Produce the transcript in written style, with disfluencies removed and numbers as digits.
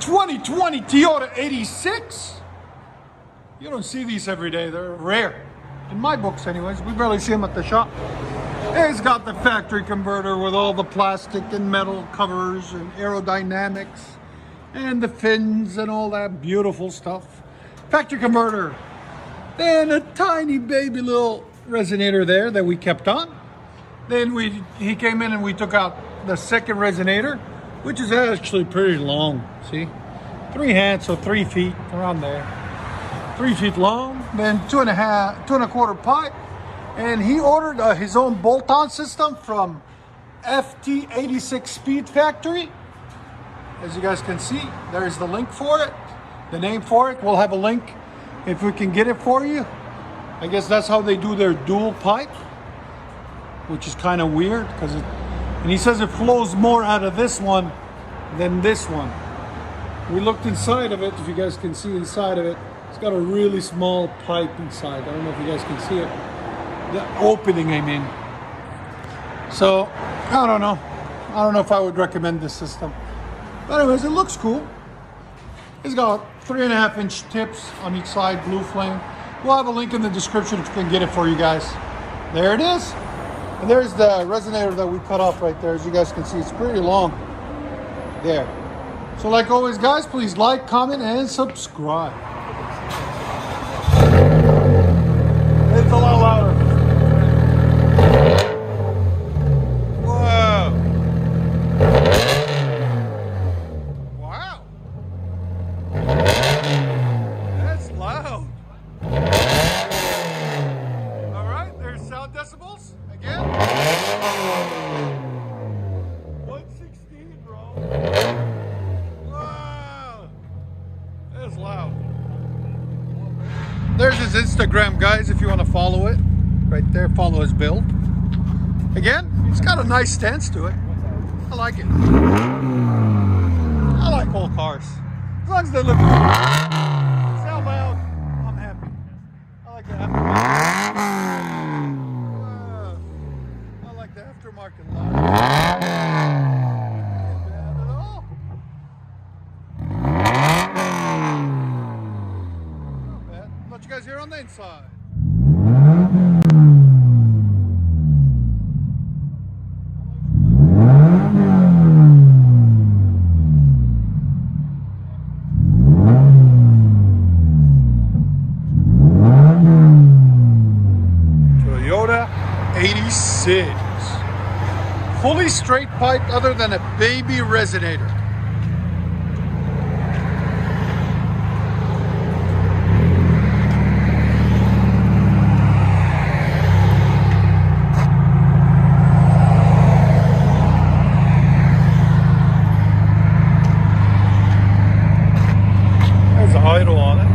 2020 Toyota 86. You don't see these every day. They're rare. In my books anyways. We barely see them at the shop. It's got the factory converter with all the plastic and metal covers and aerodynamics and the fins and all that beautiful stuff. Factory converter. Then a tiny baby little resonator there that we kept on. Then he came in and we took out the second resonator, which is actually pretty long. See, 3 hands, so 3 feet around there. 3 feet long. Then 2.25 pipe. And he ordered his own bolt-on system from GT86 Speed Factory. As you guys can see, there's the link for it, the name for it. We'll have a link if we can get it for you. I guess that's how they do their dual pipe, which is kind of weird because and he says it flows more out of this one than this one. We looked inside of it, if you guys can see inside of it. It's got a really small pipe inside. I don't know if you guys can see it. The opening, I mean. So, I don't know. I don't know if I would recommend this system. But anyways, it looks cool. It's got 3.5-inch tips on each side, blue flame. We'll have a link in the description if you can get it for you guys. There it is. And there's the resonator that we cut off right there. As you guys can see, it's pretty long. There. So like always, guys, please like, comment, and subscribe. It's a lot louder. Whoa. Wow. That's loud. All right, there's sound decibels again. 116, bro. Wow. That's loud. There's his Instagram, guys, if you want to follow it. Right there, follow his build. Again, it's got a nice stance to it. I like it. I like old cars. As long as they look good. Sound loud, I'm happy. I like the aftermarket. I like the aftermarket loud. Not bad at all. Not bad. Let you guys hear on the inside. Toyota 86. Fully straight pipe other than a baby resonator. There's a idle on it.